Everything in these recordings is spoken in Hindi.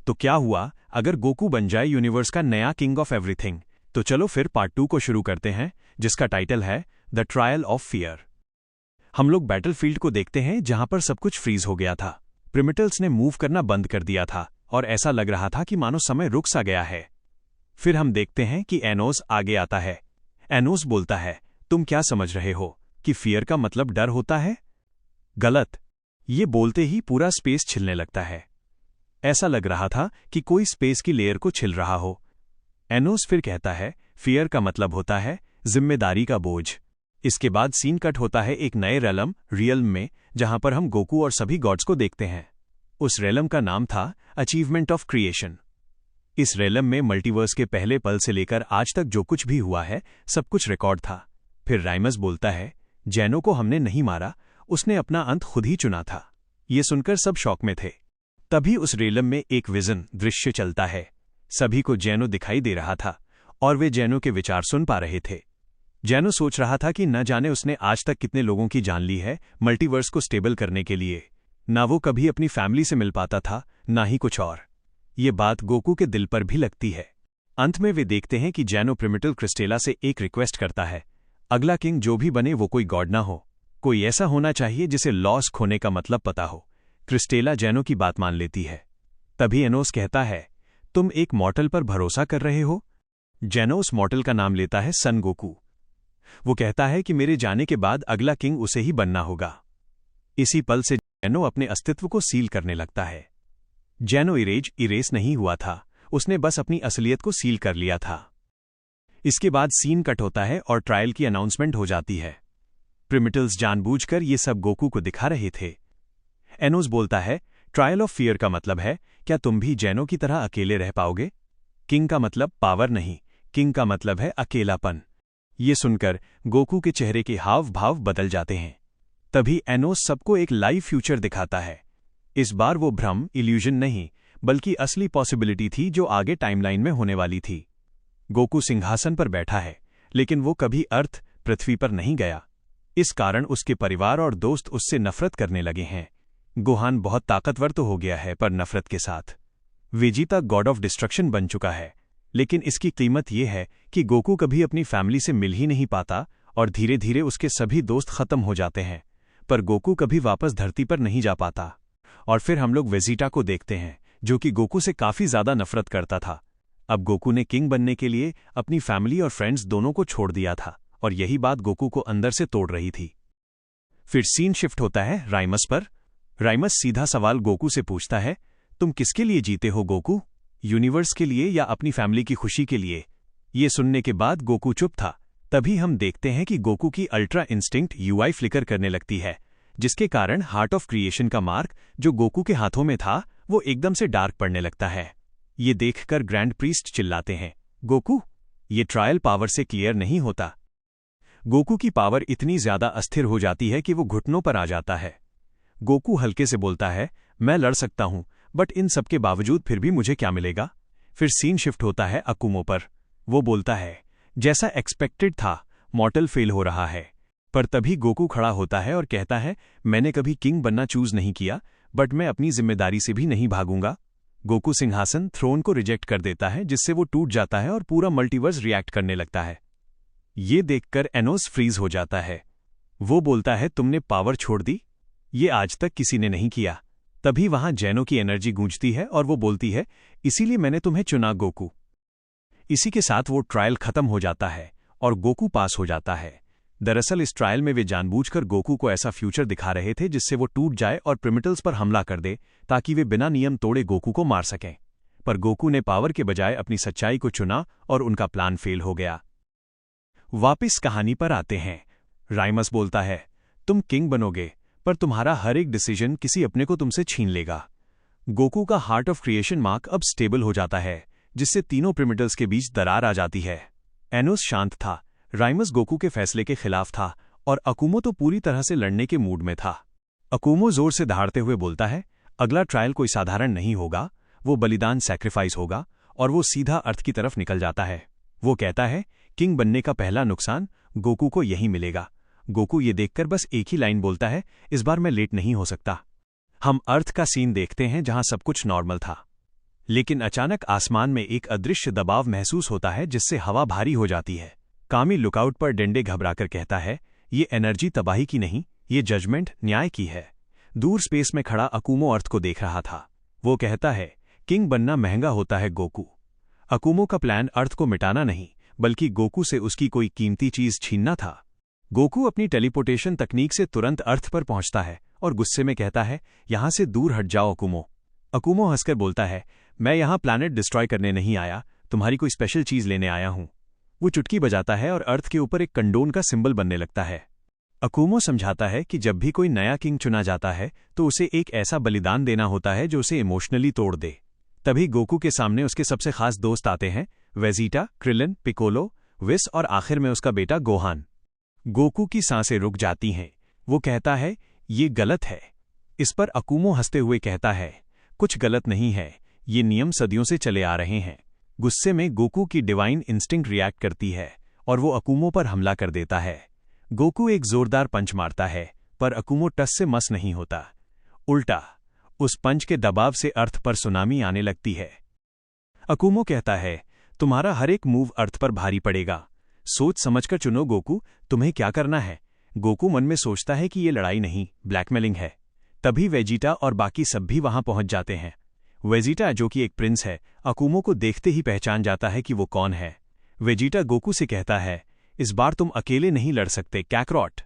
तो क्या हुआ अगर गोकू बन जाए यूनिवर्स का नया किंग ऑफ एवरीथिंग? तो चलो फिर पार्ट 2 को शुरू करते हैं, जिसका टाइटल है द ट्रायल ऑफ फियर। हम लोग बैटलफील्ड को देखते हैं जहां पर सब कुछ फ्रीज हो गया था। प्रिमिटल्स ने मूव करना बंद कर दिया था और ऐसा लग रहा था कि मानो समय रुक सा गया है। फिर हम देखते हैं कि एनोस आगे आता है। एनोस बोलता है, तुम क्या समझ रहे हो कि फियर का मतलब डर होता है? गलत। ये बोलते ही पूरा स्पेस छिलने लगता है। ऐसा लग रहा था कि कोई स्पेस की लेयर को छिल रहा हो। एनोस फिर कहता है, फियर का मतलब होता है जिम्मेदारी का बोझ। इसके बाद सीन कट होता है एक नए रियल्म में, जहां पर हम गोकू और सभी गॉड्स को देखते हैं। उस रियल्म का नाम था अचीवमेंट ऑफ क्रिएशन। इस रियल्म में मल्टीवर्स के पहले पल से लेकर आज तक जो कुछ भी हुआ है, सब कुछ रिकॉर्ड था। फिर राइमस बोलता है, जैनो को हमने नहीं मारा, उसने अपना अंत खुद ही चुना था। ये सुनकर सब शॉक में थे। तभी उस रियल्म में एक विजन दृश्य चलता है। सभी को जैनो दिखाई दे रहा था और वे जैनो के विचार सुन पा रहे थे। जैनो सोच रहा था कि न जाने उसने आज तक कितने लोगों की जान ली है मल्टीवर्स को स्टेबल करने के लिए। ना वो कभी अपनी फैमिली से मिल पाता था, ना ही कुछ और। ये बात गोकू के दिल पर भी लगती है। अंत में वे देखते हैं कि जैनो प्रिमिटल क्रिस्टेला से एक रिक्वेस्ट करता है, अगला किंग जो भी बने वो कोई गॉड ना हो, कोई ऐसा होना चाहिए जिसे लॉस खोने का मतलब पता हो। क्रिस्टेला जैनो की बात मान लेती है। तभी एनोस कहता है, तुम एक मॉर्टल पर भरोसा कर रहे हो? जैनो उस मॉर्टल का नाम लेता है सन गोकू। वो कहता है कि मेरे जाने के बाद अगला किंग उसे ही बनना होगा। इसी पल से जैनो अपने अस्तित्व को सील करने लगता है। जैनो इरेस नहीं हुआ था, उसने बस अपनी असलियत को सील कर लिया था। इसके बाद सीन कट होता है और ट्रायल की अनाउंसमेंट हो जाती है। प्रिमिटल्स जानबूझकर ये सब गोकू को दिखा रहे थे। एनोस बोलता है, ट्रायल ऑफ फियर का मतलब है, क्या तुम भी जैनो की तरह अकेले रह पाओगे? किंग का मतलब पावर नहीं, किंग का मतलब है अकेलापन। ये सुनकर गोकू के चेहरे के हाव भाव बदल जाते हैं। तभी एनोस सबको एक लाइव फ्यूचर दिखाता है। इस बार वो भ्रम, इल्यूजन नहीं, बल्कि असली पॉसिबिलिटी थी जो आगे टाइमलाइन में होने वाली थी। गोकू सिंहासन पर बैठा है, लेकिन वो कभी अर्थ पृथ्वी पर नहीं गया। इस कारण उसके परिवार और दोस्त उससे नफरत करने लगे हैं। गोहान बहुत ताकतवर तो हो गया है, पर नफरत के साथ। वेजिटा गॉड ऑफ डिस्ट्रक्शन बन चुका है, लेकिन इसकी कीमत यह है कि गोकू कभी अपनी फैमिली से मिल ही नहीं पाता और धीरे धीरे उसके सभी दोस्त खत्म हो जाते हैं। पर गोकू कभी वापस धरती पर नहीं जा पाता। और फिर हम लोग वेजिटा को देखते हैं, जो कि गोकू से काफी ज्यादा नफरत करता था। अब गोकू ने किंग बनने के लिए अपनी फैमिली और फ्रेंड्स दोनों को छोड़ दिया था, और यही बात गोकू को अंदर से तोड़ रही थी। फिर सीन शिफ्ट होता है राइमस पर। राइमस सीधा सवाल गोकू से पूछता है, तुम किसके लिए जीते हो गोकू? यूनिवर्स के लिए या अपनी फैमिली की खुशी के लिए? ये सुनने के बाद गोकू चुप था। तभी हम देखते हैं कि गोकू की अल्ट्रा इंस्टिंक्ट यूआई फ्लिकर करने लगती है, जिसके कारण हार्ट ऑफ क्रिएशन का मार्क जो गोकू के हाथों में था वो एकदम से डार्क पड़ने लगता है। ये देखकर ग्रैंड प्रीस्ट चिल्लाते हैं, गोकू, ये ट्रायल पावर से क्लियर नहीं होता। गोकू की पावर इतनी ज्यादा अस्थिर हो जाती है कि वो घुटनों पर आ जाता है। गोकू हल्के से बोलता है, मैं लड़ सकता हूं, बट इन सब के बावजूद फिर भी मुझे क्या मिलेगा? फिर सीन शिफ्ट होता है अकुमो पर। वो बोलता है, जैसा एक्सपेक्टेड था, मॉर्टल फेल हो रहा है। पर तभी गोकू खड़ा होता है और कहता है, मैंने कभी किंग बनना चूज नहीं किया, बट मैं अपनी जिम्मेदारी से भी नहीं भागूंगा। गोकू सिंहासन थ्रोन को रिजेक्ट कर देता है, जिससे वो टूट जाता है और पूरा मल्टीवर्स रिएक्ट करने लगता है। ये देखकर एनोस फ्रीज हो जाता है। वो बोलता है, तुमने पावर छोड़ दी? ये आज तक किसी ने नहीं किया। तभी वहां जैनो की एनर्जी गूंजती है और वो बोलती है, इसीलिए मैंने तुम्हें चुना गोकू। इसी के साथ वो ट्रायल खत्म हो जाता है और गोकू पास हो जाता है। दरअसल इस ट्रायल में वे जानबूझकर गोकू को ऐसा फ्यूचर दिखा रहे थे जिससे वो टूट जाए और प्रिमिटल्स पर हमला कर दे, ताकि वे बिना नियम तोड़े गोकू को मार सकें। पर गोकू ने पावर के बजाय अपनी सच्चाई को चुना और उनका प्लान फेल हो गया। वापिस कहानी पर आते हैं। राइमस बोलता है, तुम किंग बनोगे, पर तुम्हारा हर एक डिसीजन किसी अपने को तुमसे छीन लेगा। गोकू का हार्ट ऑफ क्रिएशन मार्क अब स्टेबल हो जाता है, जिससे तीनों प्रिमिटल्स के बीच दरार आ जाती है। एनोस शांत था, राइमस गोकू के फैसले के खिलाफ था और अकुमो तो पूरी तरह से लड़ने के मूड में था। अकुमो जोर से दहाड़ते हुए बोलता है, अगला ट्रायल कोई साधारण नहीं होगा, वो बलिदान सैक्रिफाइस होगा, और वो सीधा अर्थ की तरफ निकल जाता है। वो कहता है, किंग बनने का पहला नुकसान गोकू को यही मिलेगा। गोकू ये देखकर बस एक ही लाइन बोलता है, इस बार मैं लेट नहीं हो सकता। हम अर्थ का सीन देखते हैं जहां सब कुछ नॉर्मल था, लेकिन अचानक आसमान में एक अदृश्य दबाव महसूस होता है जिससे हवा भारी हो जाती है। कामी लुकआउट पर डंडे घबराकर कहता है, ये एनर्जी तबाही की नहीं, ये जजमेंट न्याय की है। दूर स्पेस में खड़ा अकुमो अर्थ को देख रहा था। वो कहता है, किंग बनना महंगा होता है गोकू। अकुमो का प्लान अर्थ को मिटाना नहीं, बल्कि गोकू से उसकी कोई कीमती चीज छीनना था। गोकू अपनी टेलीपोर्टेशन तकनीक से तुरंत अर्थ पर पहुंचता है और गुस्से में कहता है, यहां से दूर हट जाओ अकुमो। अकुमो हंसकर बोलता है, मैं यहां प्लैनेट डिस्ट्रॉय करने नहीं आया, तुम्हारी कोई स्पेशल चीज लेने आया हूं। वो चुटकी बजाता है और अर्थ के ऊपर एक कंडोन का सिंबल बनने लगता है। अकुमो समझाता है कि जब भी कोई नया किंग चुना जाता है तो उसे एक ऐसा बलिदान देना होता है जो उसे इमोशनली तोड़ दे। तभी गोकू के सामने उसके सबसे खास दोस्त आते हैं, वेजिटा, क्रिलिन, पिकोलो, विस और आखिर में उसका बेटा गोहान। गोकू की सांसें रुक जाती हैं। वो कहता है, ये गलत है। इस पर अकुमो हंसते हुए कहता है, कुछ गलत नहीं है, ये नियम सदियों से चले आ रहे हैं। गुस्से में गोकू की डिवाइन इंस्टिंक्ट रिएक्ट करती है और वो अकुमो पर हमला कर देता है। गोकू एक जोरदार पंच मारता है, पर अकुमो टस से मस नहीं होता। उल्टा, उस पंच के दबाव से अर्थ पर सुनामी आने लगती है। अकुमो कहता है, तुम्हारा हर एक मूव अर्थ पर भारी पड़ेगा। सोच समझकर चुनो गोकू, तुम्हें क्या करना है। गोकू मन में सोचता है कि ये लड़ाई नहीं, ब्लैकमेलिंग है। तभी वेजिटा और बाकी सब भी वहां पहुंच जाते हैं। वेजिटा, जो कि एक प्रिंस है, अकुमो को देखते ही पहचान जाता है कि वो कौन है। वेजिटा गोकू से कहता है, इस बार तुम अकेले नहीं लड़ सकते कैकरॉट।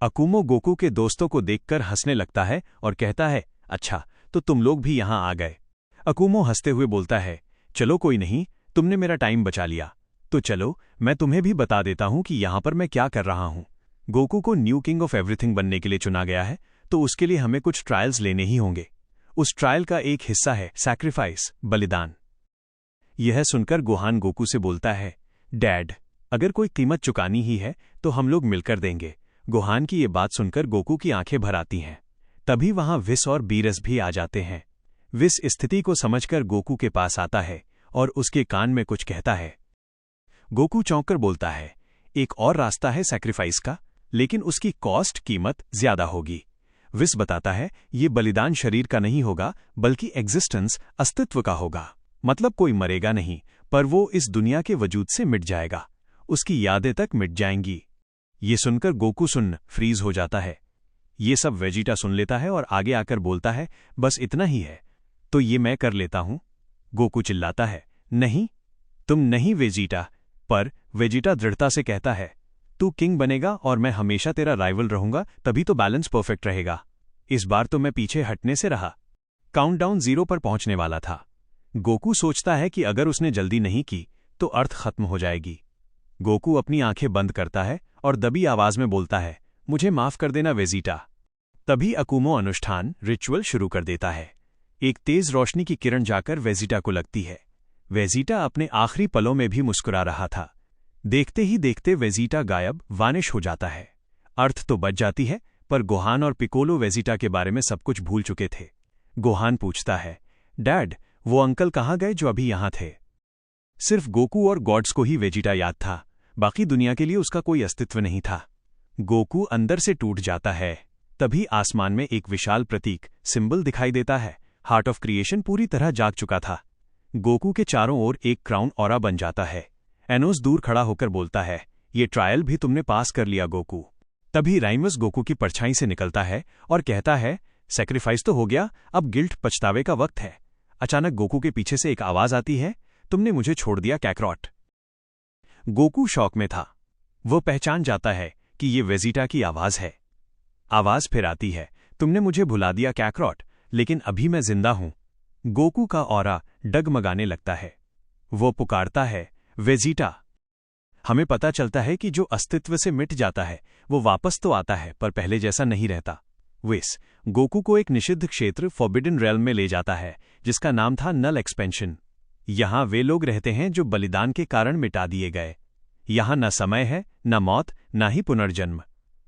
अकुमो गोकू के दोस्तों को देखकर हंसने लगता है और कहता है, अच्छा तो तुम लोग भी यहां आ गए। अकुमो हंसते हुए बोलता है, चलो कोई नहीं, तुमने मेरा टाइम बचा लिया। तो चलो मैं तुम्हें भी बता देता हूं कि यहां पर मैं क्या कर रहा हूं। गोकू को न्यू किंग ऑफ एवरीथिंग बनने के लिए चुना गया है, तो उसके लिए हमें कुछ ट्रायल्स लेने ही होंगे। उस ट्रायल का एक हिस्सा है सैक्रिफाइस, बलिदान। यह सुनकर गोहान गोकू से बोलता है, डैड, अगर कोई कीमत चुकानी ही है तो हम लोग मिलकर देंगे। गोहान की ये बात सुनकर गोकू की आंखें भर आती हैं। तभी वहां विस और बीरस भी आ जाते हैं। विस स्थिति को समझकर गोकू के पास आता है और उसके कान में कुछ कहता है। गोकू चौंककर बोलता है, एक और रास्ता है सैक्रिफाइस का, लेकिन उसकी कॉस्ट कीमत ज्यादा होगी। विस बताता है, ये बलिदान शरीर का नहीं होगा, बल्कि एग्जिस्टेंस, अस्तित्व का होगा। मतलब कोई मरेगा नहीं, पर वो इस दुनिया के वजूद से मिट जाएगा। उसकी यादें तक मिट जाएंगी। ये सुनकर गोकू फ्रीज हो जाता है। ये सब वेजिटा सुन लेता है और आगे आकर बोलता है, बस इतना ही है, तो ये मैं कर लेता हूं। गोकू चिल्लाता है, नहीं, तुम नहीं वेजिटा। पर वेजिटा दृढ़ता से कहता है, तू किंग बनेगा और मैं हमेशा तेरा राइवल रहूंगा, तभी तो बैलेंस परफेक्ट रहेगा। इस बार तो मैं पीछे हटने से रहा। काउंटडाउन 0 पर पहुंचने वाला था। गोकू सोचता है कि अगर उसने जल्दी नहीं की तो अर्थ खत्म हो जाएगी। गोकू अपनी आंखें बंद करता है और दबी आवाज में बोलता है, मुझे माफ कर देना वेजिटा। तभी अकुमो अनुष्ठान, रिचुअल शुरू कर देता है। एक तेज रोशनी की किरण जाकर वेजिटा को लगती है। वेजिटा अपने आखिरी पलों में भी मुस्कुरा रहा था। देखते ही देखते वेजिटा गायब, वानिश हो जाता है। अर्थ तो बच जाती है, पर गोहान और पिकोलो वेजिटा के बारे में सब कुछ भूल चुके थे। गोहान पूछता है, डैड, वो अंकल कहाँ गए जो अभी यहां थे? सिर्फ गोकू और गॉड्स को ही वेजिटा याद था, बाकी दुनिया के लिए उसका कोई अस्तित्व नहीं था। गोकू अंदर से टूट जाता है। तभी आसमान में एक विशाल प्रतीक, सिंबल दिखाई देता है। हार्ट ऑफ क्रिएशन पूरी तरह जाग चुका था। गोकू के चारों ओर एक क्राउन ऑरा बन जाता है। एनोस दूर खड़ा होकर बोलता है, ये ट्रायल भी तुमने पास कर लिया गोकू। तभी राइमस गोकू की परछाई से निकलता है और कहता है, सैक्रिफाइस तो हो गया, अब गिल्ट, पछतावे का वक्त है। अचानक गोकू के पीछे से एक आवाज आती है, तुमने मुझे छोड़ दिया कैकरॉट। गोकू शॉक में था। वो पहचान जाता है कि ये वेजिटा की आवाज है। आवाज फिर आती है, तुमने मुझे भुला दिया कैकरॉट, लेकिन अभी मैं जिंदा हूं। गोकू का ऑरा डगमगाने लगता है। वो पुकारता है, वेजिटा। हमें पता चलता है कि जो अस्तित्व से मिट जाता है वो वापस तो आता है, पर पहले जैसा नहीं रहता। विस गोकू को एक निषिद्ध क्षेत्र, फॉरबिडन रेल्म में ले जाता है, जिसका नाम था नल एक्सपेंशन। यहां वे लोग रहते हैं जो बलिदान के कारण मिटा दिए गए। यहां न समय है, न मौत, न ही पुनर्जन्म।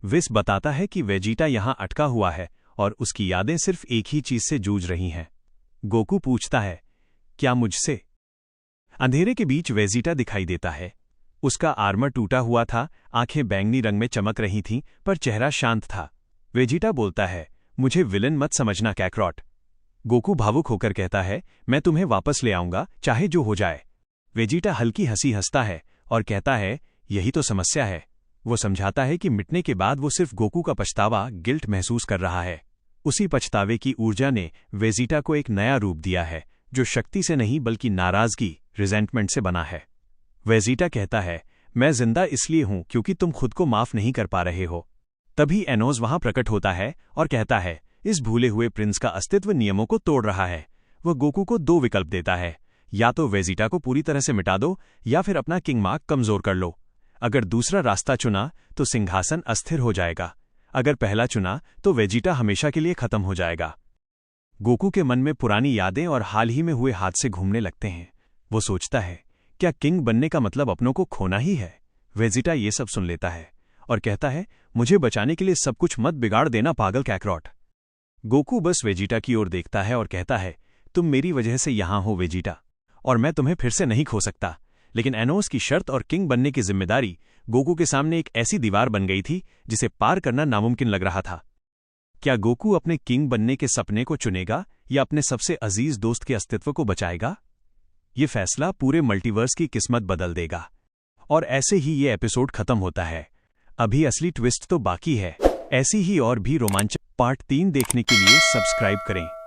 विस बताता है कि वेजिटा यहां अटका हुआ है और उसकी यादें सिर्फ एक ही चीज से जूझ रही हैं। गोकू पूछता है, क्या मुझसे? अंधेरे के बीच वेजिटा दिखाई देता है। उसका आर्मर टूटा हुआ था, आंखें बैंगनी रंग में चमक रही थीं, पर चेहरा शांत था। वेजिटा बोलता है, मुझे विलन मत समझना कैकरॉट। गोकू भावुक होकर कहता है, मैं तुम्हें वापस ले आऊंगा, चाहे जो हो जाए। वेजिटा हल्की हंसी हंसता है और कहता है, यही तो समस्या है। वो समझाता है कि मिटने के बाद वो सिर्फ गोकू का पछतावा, गिल्ट महसूस कर रहा है। उसी पछतावे की ऊर्जा ने वेजिटा को एक नया रूप दिया है, जो शक्ति से नहीं बल्कि नाराजगी, रिजेंटमेंट से बना है। वेजिटा कहता है, मैं जिंदा इसलिए हूं क्योंकि तुम खुद को माफ नहीं कर पा रहे हो। तभी एनोस वहां प्रकट होता है और कहता है, इस भूले हुए प्रिंस का अस्तित्व नियमों को तोड़ रहा है। वह गोकू को दो विकल्प देता है, या तो वेजिटा को पूरी तरह से मिटा दो या फिर अपना किंग मार्क कमजोर कर लो। अगर दूसरा रास्ता चुना तो सिंहासन अस्थिर हो जाएगा, अगर पहला चुना तो वेजिटा हमेशा के लिए खत्म हो जाएगा। गोकू के मन में पुरानी यादें और हाल ही में हुए हादसे घूमने लगते हैं। वो सोचता है, क्या किंग बनने का मतलब अपनों को खोना ही है? वेजिटा ये सब सुन लेता है और कहता है, मुझे बचाने के लिए सब कुछ मत बिगाड़ देना पागल कैकरॉट। गोकू बस वेजिटा की ओर देखता है और कहता है, तुम मेरी वजह से यहां हो वेजिटा, और मैं तुम्हें फिर से नहीं खो सकता। लेकिन एनोस की शर्त और किंग बनने की जिम्मेदारी गोकू के सामने एक ऐसी दीवार बन गई थी जिसे पार करना नामुमकिन लग रहा था। क्या गोकू अपने किंग बनने के सपने को चुनेगा या अपने सबसे अजीज दोस्त के अस्तित्व को बचाएगा? ये फैसला पूरे मल्टीवर्स की किस्मत बदल देगा। और ऐसे ही ये एपिसोड खत्म होता है। अभी असली ट्विस्ट तो बाकी है। ऐसी ही और भी रोमांचक पार्ट 3 देखने के लिए सब्सक्राइब करें।